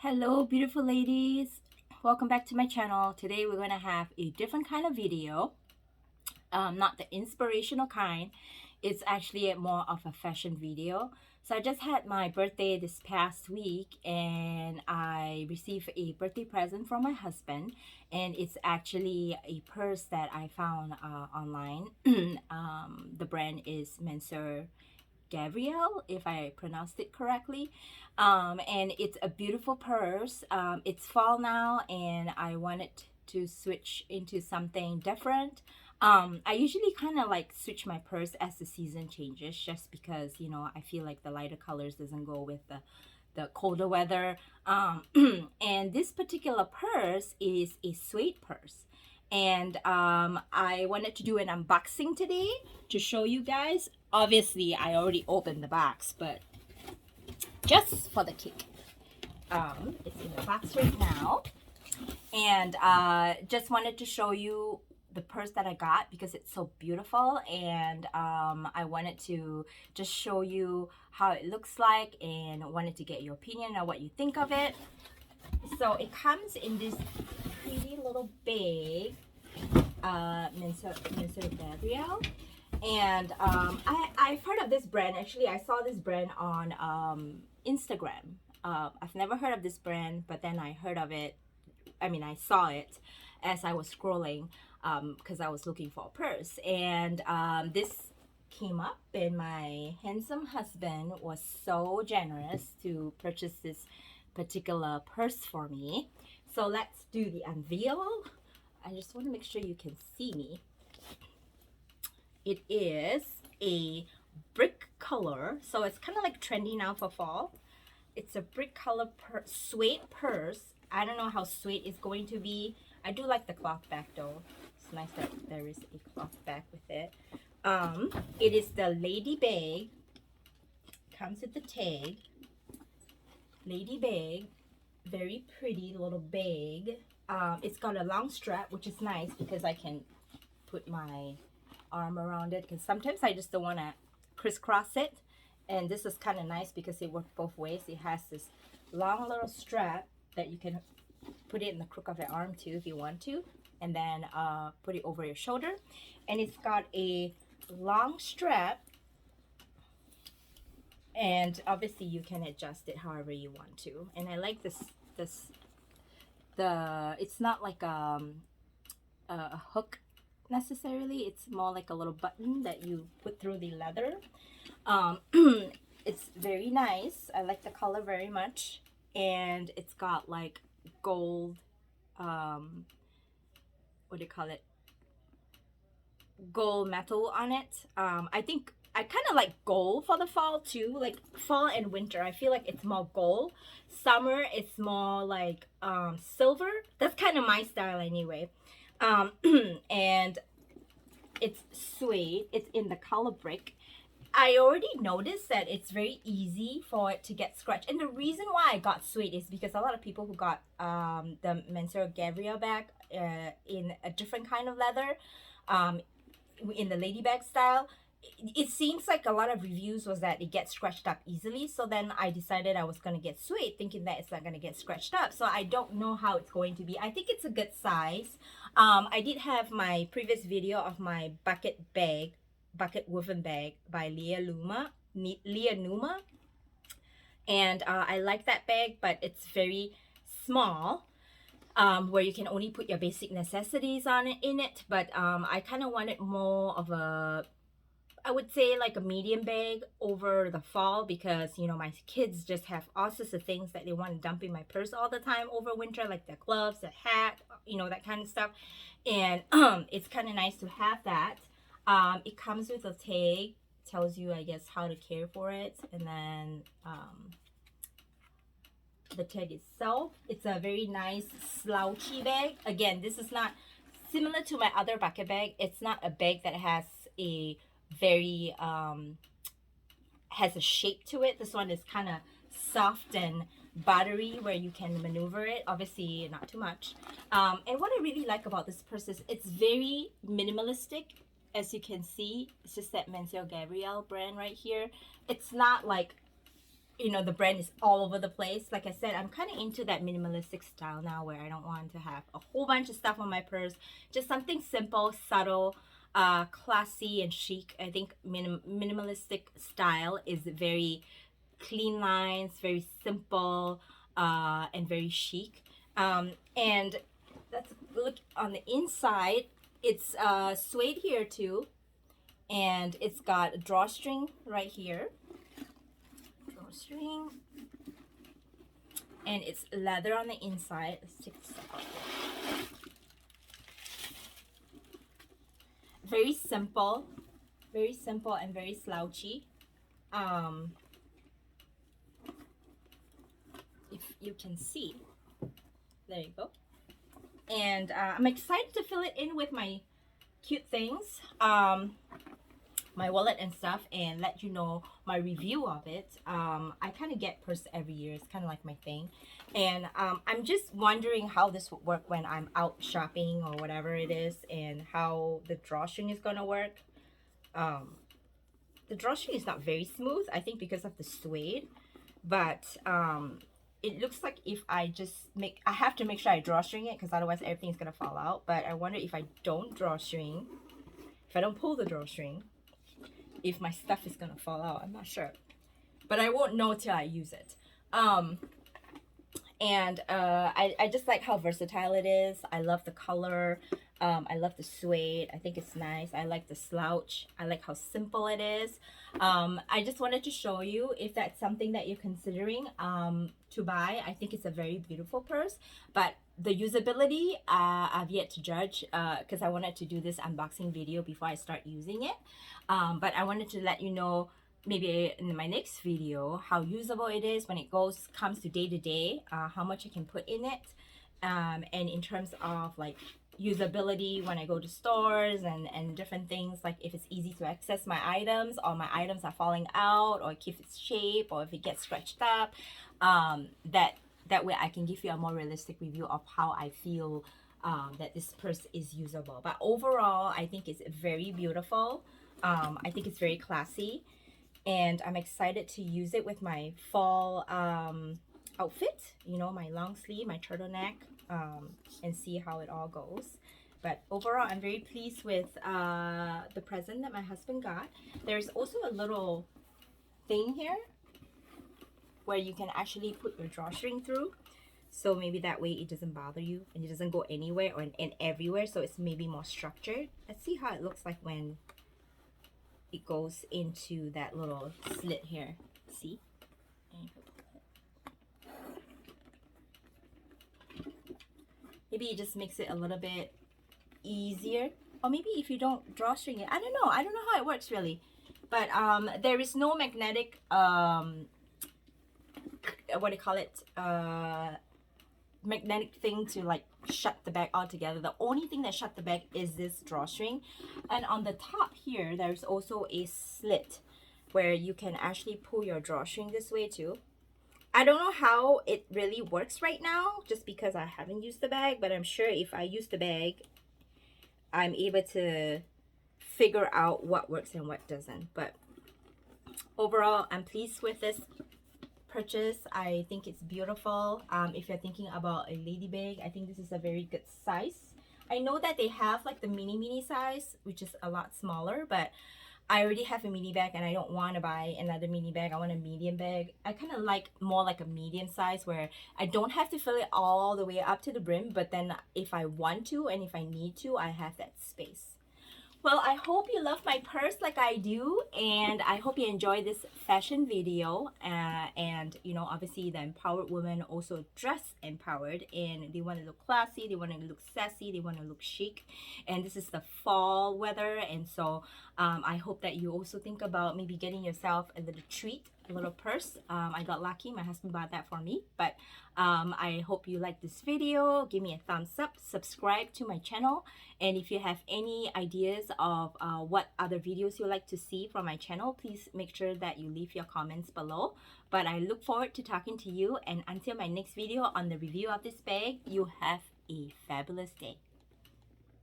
Hello beautiful ladies, welcome back to my channel. Today we're going to have a different kind of video, not the inspirational kind. It's actually more of a fashion video. So I just had my birthday this past week and I received a birthday present from my husband, and it's actually a purse that I found online. The brand is Mansur Gavriel, if I pronounced it correctly. And it's a beautiful purse. It's fall now and I wanted to switch into something different. I usually kind of like switch my purse as the season changes, just because, you know, I feel like the lighter colors doesn't go with the colder weather. And this particular purse is a suede purse. And I wanted to do an unboxing today to show you guys. Obviously, I already opened the box, but just for the kick, it's in the box right now. And just wanted to show you the purse that I got because it's so beautiful, and I wanted to just show you how it looks like and wanted to get your opinion on what you think of it. So it comes in this pretty little bag, Mansur Gavriel. And I've heard of this brand. Actually, I saw this brand on Instagram. I've never heard of this brand, but then I heard of it. I saw it as I was scrolling because I was looking for a purse. And this came up, and my handsome husband was so generous to purchase this particular purse for me. So let's do the unveil. I just want to make sure you can see me. It is a brick color, so it's kind of like trendy now for fall. It's a brick color suede purse. I don't know how suede is going to be. I do like the cloth back though. It's nice that there is a cloth back with it. It is the lady bag. Comes with the tag. Lady bag, very pretty little bag. It's got a long strap, which is nice because I can put my arm around it, because sometimes I just don't want to crisscross it, and this is kind of nice because it works both ways. It has this long little strap that you can put it in the crook of your arm too if you want to, and then put it over your shoulder. And it's got a long strap, and obviously you can adjust it however you want to. And I like this it's not like a hook necessarily. It's more like a little button that you put through the leather. It's very nice. I like the color very much, and it's got like gold, what do you call it, gold metal on it. I think I kind of like gold for the fall too, like fall and winter. I feel like it's more gold. Summer it's more like silver. That's kind of my style anyway. And it's suede. It's in the color brick. I already noticed that it's very easy for it to get scratched, and the reason why I got suede is because a lot of people who got the Mansur Gavriel bag in a different kind of leather, in the lady bag style, it seems like a lot of reviews was that it gets scratched up easily. So then I decided I was going to get suede, thinking that it's not going to get scratched up. So I don't know how it's going to be. I think it's a good size. I did have my previous video of my bucket woven bag by Leah Numa, and I like that bag, but it's very small, where you can only put your basic necessities in it. But I kind of wanted more of a, I would say like a medium bag over the fall, because you know my kids just have all sorts of things that they want to dump in my purse all the time over winter, like the gloves, the hat, you know, that kind of stuff. And it's kind of nice to have that. It comes with a tag, tells you I guess how to care for it, and then the tag itself, it's a very nice slouchy bag. Again, this is not similar to my other bucket bag. It's not a bag that has a very has a shape to it. This one is kind of soft and buttery, where you can maneuver it, obviously not too much. And what I really like about this purse is it's very minimalistic. As you can see, it's just that Mansur Gavriel brand right here. It's not like you know, the brand is all over the place. Like I said, I'm kind of into that minimalistic style now, where I don't want to have a whole bunch of stuff on my purse. Just something simple, subtle, classy and chic. I think minimalistic style is very clean lines, very simple, and very chic. And let's look on the inside. It's suede here too, and it's got a drawstring right here. Drawstring, and it's leather on the inside. Let's take this out. Very simple and very slouchy. If you can see, there you go. And I'm excited to fill it in with my cute things, my wallet and stuff, and let you know my review of it. I kind of get purse every year. It's kind of like my thing. And I'm just wondering how this would work when I'm out shopping or whatever it is, and how the drawstring is gonna work. The drawstring is not very smooth, I think because of the suede, but it looks like if I I have to make sure I drawstring it, because otherwise everything's gonna fall out. But I wonder if I don't drawstring, if I don't pull the drawstring, if my stuff is gonna fall out. I'm not sure, but I won't know till I use it. I just like how versatile it is. I love the color. I love the suede. I think it's nice. I like the slouch. I like how simple it is. I just wanted to show you if that's something that you're considering to buy. I think it's a very beautiful purse, but the usability, I've yet to judge, because I wanted to do this unboxing video before I start using it. But I wanted to let you know, maybe in my next video, how usable it is when it comes to day to day, how much I can put in it, and in terms of like usability when I go to stores and different things, like if it's easy to access my items, or my items are falling out, or if its shape, or if it gets scratched up, that way I can give you a more realistic review of how I feel that this purse is usable. But overall, I think it's very beautiful. I think it's very classy, and I'm excited to use it with my fall outfit, you know, my long sleeve, my turtleneck, and see how it all goes. But overall, I'm very pleased with the present that my husband got. There's also a little thing here where you can actually put your drawstring through, so maybe that way it doesn't bother you and it doesn't go anywhere or in everywhere, so it's maybe more structured. Let's see how it looks like when it goes into that little slit here. See? Maybe it just makes it a little bit easier, or maybe if you don't drawstring it, I don't know how it works really. But there is no magnetic what do you call it, magnetic thing to like shut the bag altogether. The only thing that shut the bag is this drawstring, and on the top here there's also a slit where you can actually pull your drawstring this way too. I don't know how it really works right now, just because I haven't used the bag, but I'm sure if I use the bag, I'm able to figure out what works and what doesn't. But overall, I'm pleased with this purchase. I think it's beautiful. If you're thinking about a lady bag, I think this is a very good size. I know that they have like the mini size, which is a lot smaller, but I already have a mini bag and I don't want to buy another mini bag. I want a medium bag. I kind of like more like a medium size, where I don't have to fill it all the way up to the brim, but then if I want to and if I need to, I have that space. Well, I hope you love my purse like I do, and I hope you enjoy this fashion video. And you know, obviously the empowered women also dress empowered, and they want to look classy, they want to look sassy, they want to look chic. And this is the fall weather, and so I hope that you also think about maybe getting yourself a little treat, a little purse. I got lucky, my husband bought that for me. But I hope you like this video. Give me a thumbs up, subscribe to my channel, and if you have any ideas of what other videos you like to see from my channel, please make sure that you leave your comments below. But I look forward to talking to you, and until my next video on the review of this bag, you have a fabulous day.